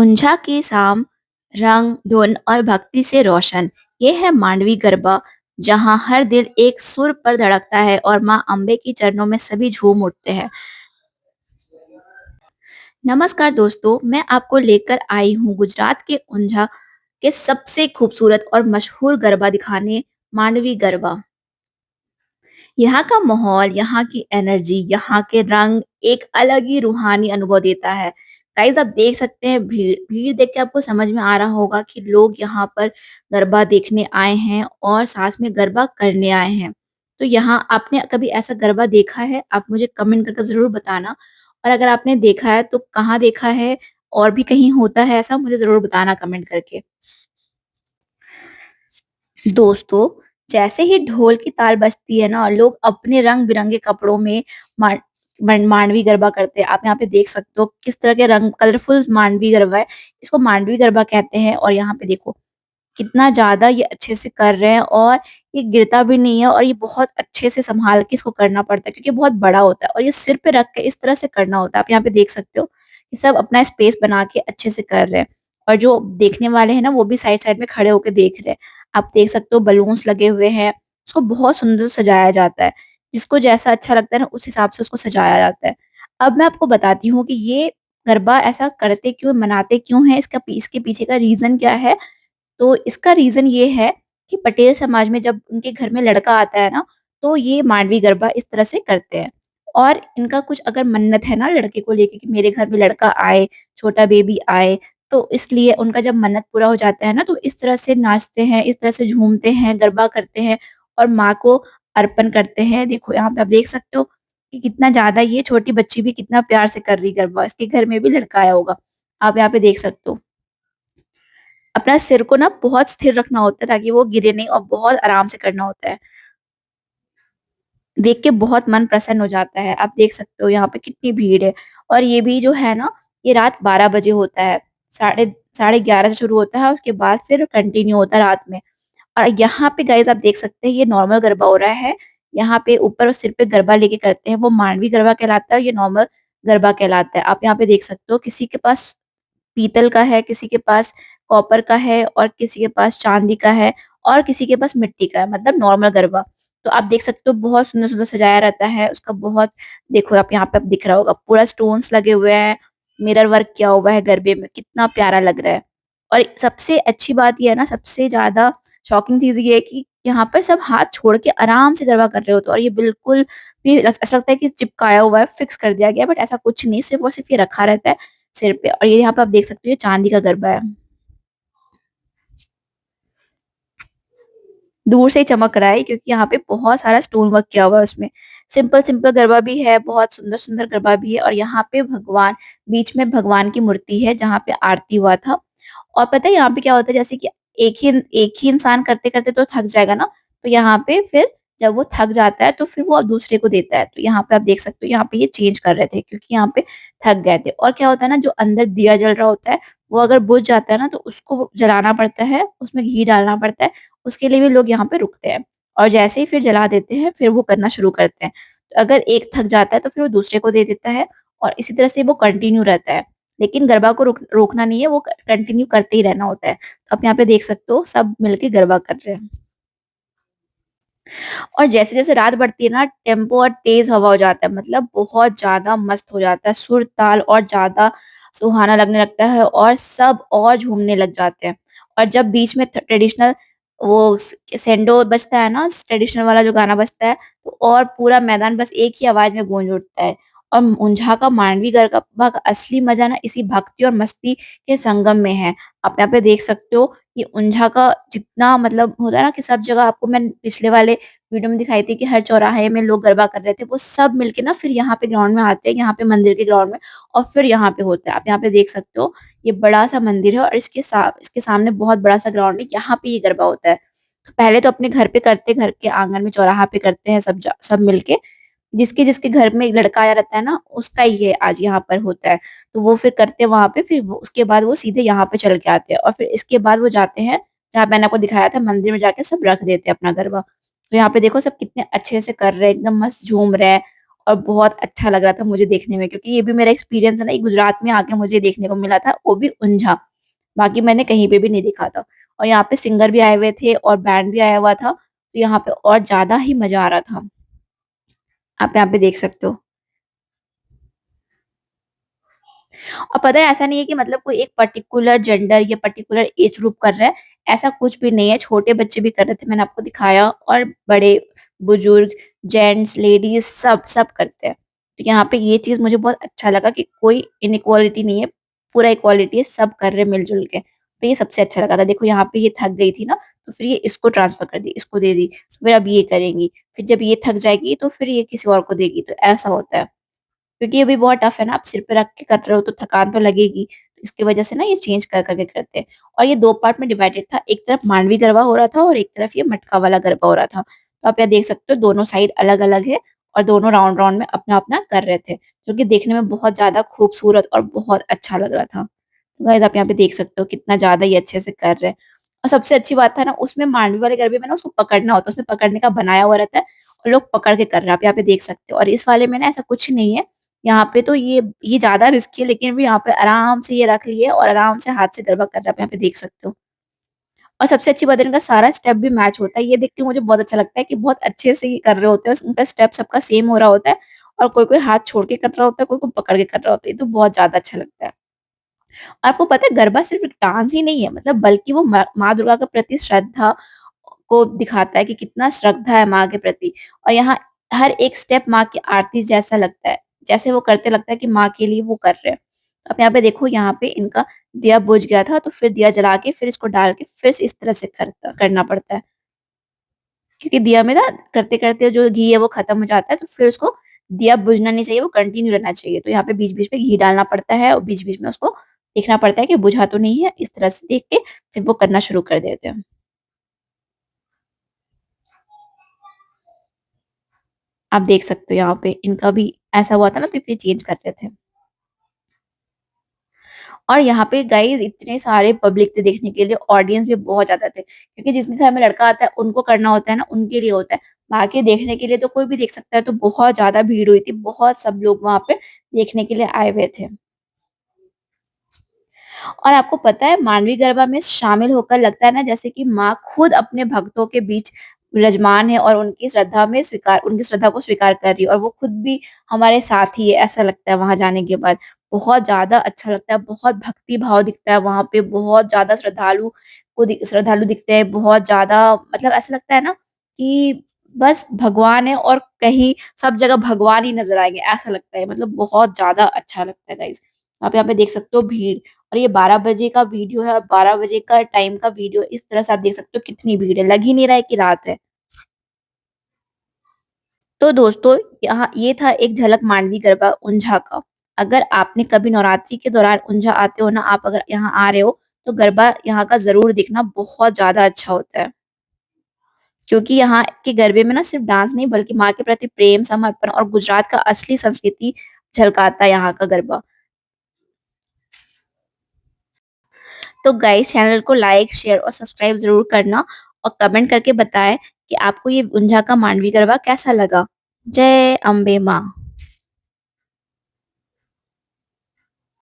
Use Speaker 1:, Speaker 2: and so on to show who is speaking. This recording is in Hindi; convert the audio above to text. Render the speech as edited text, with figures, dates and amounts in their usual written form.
Speaker 1: ऊंझा की शाम रंग, धुन और भक्ति से रोशन। ये है मांडवी गरबा, जहाँ हर दिल एक सुर पर धड़कता है और माँ अम्बे के चरणों में सभी झूम उठते हैं। नमस्कार दोस्तों, मैं आपको लेकर आई हूँ गुजरात के ऊंझा के सबसे खूबसूरत और मशहूर गरबा दिखाने, मांडवी गरबा। यहाँ का माहौल, यहाँ की एनर्जी, यहाँ के रंग एक अलग ही रूहानी अनुभव देता है। गाइस आप देख सकते हैं भीड़ भीड़ देख के आपको समझ में आ रहा होगा कि लोग यहाँ पर गरबा देखने आए हैं और साथ में गरबा करने आए हैं। तो यहाँ आपने कभी ऐसा गरबा देखा है? आप मुझे कमेंट करके ज़रूर बताना और अगर आपने देखा है तो कहाँ देखा है और भी कहीं होता है ऐसा मुझे ज़रूर बताना कमेंट करके। दोस्तों, जैसे ही ढोल की ताल बजती है ना, लोग अपने रंग-बिरंगे कपड़ों में मां मांडवी गरबा करते हैं। आप यहाँ पे देख सकते हो किस तरह के रंग कलरफुल मांडवी गरबा है। इसको मांडवी गरबा कहते हैं और यहाँ पे देखो कितना ज़्यादा ये अच्छे से कर रहे हैं और ये गिरता भी नहीं है और ये बहुत अच्छे से सँभाल के इसको करना पड़ता है क्योंकि बहुत बड़ा होता है और ये सिर पे रख के इस तरह से करना होता है। आप यहाँ पे देख सकते हो, ये सब अपना स्पेस बना के अच्छे से कर रहे हैं और जो देखने वाले हैं ना, वो भी साइड-साइड में खड़े होके देख रहे हैं। आप देख सकते हो बलून्स लगे हुए हैं, उसको बहुत सुंदर सजाया जाता है। जिसको जैसा अच्छा लगता है ना, उस हिसाब से उसको सजाया जाता है। अब मैं आपको बताती हूँ कि ये गरबा ऐसा करते क्यों, मनाते क्यों हैं, इसके पीछे का रीज़न क्या है? तो इसका रीज़न ये है कि पटेल समाज में जब उनके घर में लड़का आता है ना, तो ये मांडवी गरबा इस तरह से करते हैं। और इनका कुछ अगर मन्नत है ना लड़के को लेके कि मेरे घर में लड़का आए, छोटा बेबी आए, तो इसलिए उनका जब मन्नत पूरा हो जाता है ना, तो इस तरह से नाचते हैं, इस तरह से झूमते हैं, गरबा करते हैं और माँ को अर्पण करते हैं। देखो यहाँ पे आप देख सकते हो कि कितना ज़्यादा ये छोटी बच्ची भी कितना प्यार से कर रही है गरबा, इसके घर में भी लड़का आया होगा। आप यहाँ पे देख सकते हो। अपना सिर को ना बहुत स्थिर रखना होता है ताकि वो गिरे नहीं और बहुत आराम से करना होता है। देख के बहुत मन प्रसन्न हो जाता है। आप देख सकते हो यहाँ पे कितनी भीड़ है और ये भी जो है ना, ये रात 12 बजे होता है। साढ़े साढ़े 11 से शुरू होता है, उसके बाद फिर कंटिन्यू होता है रात में। और यहाँ पे गाइज़ आप देख सकते हैं ये नॉर्मल गरबा हो रहा है। यहाँ पे ऊपर सिर पे गरबा लेके करते हैं, वो मांडवी गरबा कहलाता है और ये नॉर्मल गरबा कहलाता है। आप यहाँ पे देख सकते हो किसी के पास पीतल का है, किसी के पास कॉपर का है और किसी के पास चांदी का है और किसी के पास मिट्टी का है, मतलब नॉर्मल गरबा। तो आप देख सकते हो बहुत सुंदर-सुंदर सजाया रहता है, उसका बहुत देखो आप यहाँ पे अब दिख रहा होगा पूरा स्टोन्स लगे हुए हैं, मिरर वर्क किया हुआ है गरबे में, कितना प्यारा लग रहा है। और सबसे अच्छी बात ये है ना, सबसे ज़्यादा शॉकिंग चीज़ ये है कि यहाँ पे सब हाथ छोड़ के आराम से गरबा कर रहे होते हैं और ये बिल्कुल भी ऐसा लगता है कि चिपकाया हुआ है, फिक्स कर दिया गया है, बट ऐसा कुछ नहीं, सिर्फ़ और सिर्फ़ ये रखा रहता है सिर पे और ये यहाँ पे आप देख सकते हो ये चांदी का गरबा है। दूर से ही चमक रहा है क्योंकि यहाँ पे बहुत सारा स्टोन वर्क किया हुआ है उसमें। सिंपल-सिंपल गरबा भी है, बहुत सुंदर-सुंदर गरबा भी है और यहाँ पे भगवान बीच में भगवान की मूर्ति है जहाँ पे आरती हुआ था। और पता है यहाँ पे क्या होता है जैसे कि एक ही इंसान करते-करते तो थक जाएगा ना, तो यहाँ पे फिर जब वो थक जाता है तो फिर वो दूसरे को देता है। तो यहाँ पे आप देख सकते हो यहाँ पे ये चेंज कर रहे थे क्योंकि यहाँ पे थक गए थे। और क्या होता है ना जो अंदर दिया जल रहा होता है, वो अगर बुझ जाता है ना तो उसको जलाना पड़ता है, उसमें घी डालना पड़ता है, उसके लिए भी लोग यहाँ पे रुकते हैं। और जैसे ही फिर जला देते हैं, फिर वो करना शुरू करते हैं। तो अगर एक थक जाता है तो फिर वो दूसरे को दे देता है और इसी तरह से वो कंटिन्यू रहता है। लेकिन गरबा को रोकना नहीं है, वो कंटिन्यू करते ही रहना होता है। तो आप यहाँ पे देख सकते हो सब मिलके गरबा कर रहे हैं। और जैसे-जैसे रात बढ़ती है ना, टेम्पो और तेज़ हवा हो जाता है, मतलब बहुत ज़्यादा मस्त हो जाता है, सुर-ताल और ज़्यादा सुहाना लगने लगता है और सब और झूमने लग जाते हैं। और जब बीच में ट्रेडिशनल वो सेंडो बजता है ना, ट्रेडिशनल वाला जो गाना बजता है, तो और पूरा मैदान बस एक ही आवाज़ में गूंज उठता है। और ऊंझा का मांडवी गरबा का असली मज़ा ना इसी भक्ति और मस्ती के संगम में है। आप यहाँ पे देख सकते हो, ये ऊंझा का जितना मतलब होता है ना कि सब जगह आपको मैं पिछले वाले वीडियो में दिखाई थी कि हर चौराहे में लोग गरबा कर रहे थे, वो सब मिलके ना फिर यहाँ पे ग्राउंड में आते हैं, यहाँ पे मंदिर के ग्राउंड में और फिर यहाँ पे होता है। आप यहाँ पे देख सकते हो, ये बड़ा-सा मंदिर है और इसके सामने बहुत बड़ा-सा ग्राउंड है, यहाँ पे ये गरबा होता है। तो पहले तो अपने घर पे करते, घर के आँगन में चौराहा पे करते हैं सब मिलके। जिसके-जिसके घर में लड़का आया रहता है ना, उसका ये आज यहाँ पर होता है। तो वो फिर करते हैं वहाँ पे, फिर वो उसके बाद वो सीधे यहाँ पे चल के आते हैं और फिर इसके बाद वो जाते हैं, जहाँ मैंने आपको दिखाया था मंदिर में जाके सब रख देते हैं अपना गरबा। तो यहाँ पे देखो सब कितने अच्छे से कर रहे हैं, एकदम मस्त झूम रहे हैं और बहुत अच्छा लग रहा था मुझे देखने में, क्योंकि ये भी मेरा एक्सपीरियंस है ना, ये गुजरात में आके मुझे देखने को मिला था, वो भी ऊंझा। बाकी मैंने कहीं पे भी नहीं देखा था। और यहाँ पे सिंगर भी आए हुए थे और बैंड भी आया हुआ था, तो यहाँ पे और ज़्यादा ही मज़ा आ रहा था। आप यहाँ पे देख सकते हो। और पता है ऐसा नहीं है कि मतलब कोई एक पर्टिकुलर जेंडर या पर्टिकुलर एज ग्रुप कर रहा है, ऐसा कुछ भी नहीं है, छोटे बच्चे भी कर रहे थे, मैंने आपको दिखाया, और बड़े, बुजुर्ग, जेंट्स, लेडीज़ सब करते हैं। तो यहाँ पे ये चीज़ मुझे बहुत अच्छा लगा कि कोई इनइक्वालिटी नहीं है, पूरा इक्वालिटी है, सब कर रहे हैं मिल-जुल के। तो ये सबसे अच्छा लगा था। देखो यहाँ पे ये थक गई थी ना, तो फिर ये इसको ट्रांसफर कर दी, इसको दे दी, फिर अब ये करेंगी, फिर जब ये थक जाएगी तो फिर ये किसी और को देगी, तो ऐसा होता है। क्योंकि ये भी बहुत टफ है ना, आप सिर पे रख के कर रहे हो तो थकान तो लगेगी। तो इसकी वजह से ना ये चेंज कर के करते हैं। और ये 2 पार्ट में डिवाइडेड था। एक तरफ मांडवी गरबा हो रहा था और एक तरफ ये मटका वाला गरबा हो रहा था। तो आप यहाँ देख सकते हो दोनों साइड अलग-अलग है और दोनों राउंड-राउंड में अपना-अपना कर रहे थे, जो कि देखने में बहुत ज़्यादा खूबसूरत और बहुत अच्छा लग रहा था। तो गाइस आप यहाँ पे देख सकते हो कितना ज़्यादा ये अच्छे से कर रहे हैं। और सबसे अच्छी बात था ना, उसमें मांडवी वाले गरबे में ना उसको पकड़ना होता है, उसमें पकड़ने का बनाया हुआ रहता है और लोग पकड़ के कर रहे हैं। आप यहाँ पे देख सकते हो। और इस वाले में ना ऐसा कुछ नहीं है। यहाँ पे तो ये ज़्यादा रिस्की है, लेकिन भी यहाँ पे आराम से ये रख लिए और आराम से हाथ से गरबा कर रहा है, आप यहाँ पे देख सकते हो। और सबसे अच्छी बात है, इनका सारा स्टेप भी मैच होता है, ये देख के मुझे बहुत अच्छा लगता है कि बहुत अच्छे से ये कर रहे होते हैं, उनका स्टेप सबका सेम हो रहा होता है और कोई-कोई हाथ छोड़ के कर रहा होता है, कोई-कोई पकड़ के कर रहा होता है, ये तो बहुत ज़्यादा अच्छा लगता है। आपको पता है गरबा सिर्फ एक डांस ही नहीं है, मतलब बल्कि वो माँ दुर्गा के प्रति श्रद्धा को दिखाता है कि कितना श्रद्धा है माँ के प्रति। और यहाँ हर एक स्टेप माँ की आरती जैसा लगता है, जैसे वो करते लगता है कि माँ के लिए वो कर रहे हैं। अब यहाँ पे देखो, यहाँ पे इनका दिया बुझ गया था, तो फिर दिया जला के फिर इसको डाल के फिर से इस तरह से करना पड़ता है। क्योंकि दिया में ना करते-करते जो घी है वो खत्म हो जाता है, तो फिर उसको दिया बुझना नहीं चाहिए, वो कंटिन्यू रहना चाहिए। तो यहाँ पे बीच-बीच में घी डालना पड़ता है और बीच-बीच में उसको देखना पड़ता है कि बुझा तो नहीं है, इस तरह से देख के फिर वो करना शुरू कर देते हैं। आप देख सकते हो यहाँ पे इनका भी ऐसा हुआ था ना, तो फिर चेंज करते थे। और यहाँ पे गाइज़ इतने सारे पब्लिक थे देखने के लिए, ऑडियंस भी बहुत ज़्यादा थे। क्योंकि जिसके घर में लड़का आता है उनको करना होता है ना, उनके लिए होता है। बाकी देखने के लिए तो कोई भी देख सकता है, तो बहुत ज़्यादा भीड़ हुई थी, बहुत सब लोग वहाँ पे देखने के लिए आए हुए थे। और आपको पता है मांडवी गरबा में शामिल होकर लगता है ना जैसे कि माँ खुद अपने भक्तों के बीच विराजमान है और उनकी श्रद्धा को स्वीकार कर रही है और वो खुद भी हमारे साथ ही है, ऐसा लगता है वहाँ जाने के बाद। बहुत ज़्यादा अच्छा लगता है, बहुत भक्ति भाव दिखता है वहाँ पे, बहुत ज़्यादा श्रद्धालु दिखते हैं, बहुत ज़्यादा, मतलब ऐसा लगता है ना कि बस भगवान है और कहीं सब जगह भगवान ही नज़र आएँगे, ऐसा लगता है। मतलब बहुत ज़्यादा अच्छा लगता है गाइज़। आप यहाँ पे देख सकते हो भीड़। और ये 12 बजे का वीडियो है और 12 बजे का टाइम का वीडियो, इस तरह से आप देख सकते हो कितनी भीड़ है, लग ही नहीं रहा है कि रात है। तो दोस्तों, यहाँ ये था एक झलक मांडवी गरबा ऊंझा का। अगर आपने कभी नवरात्रि के दौरान ऊंझा आते हो ना, आप अगर यहाँ आ रहे हो, तो गरबा यहाँ का ज़रूर देखना, बहुत ज़्यादा अच्छा होता है। क्योंकि यहाँ के गरबे में ना सिर्फ डांस नहीं, बल्कि माँ के प्रति प्रेम, समर्पण और गुजरात का असली संस्कृति झलकाता है यहाँ का गरबा। तो गाइस चैनल को लाइक, शेयर और सब्सक्राइब ज़रूर करना और कमेंट करके बताएँ कि आपको ये ऊंझा का मांडवी गरबा कैसा लगा? जय अम्बे माँ!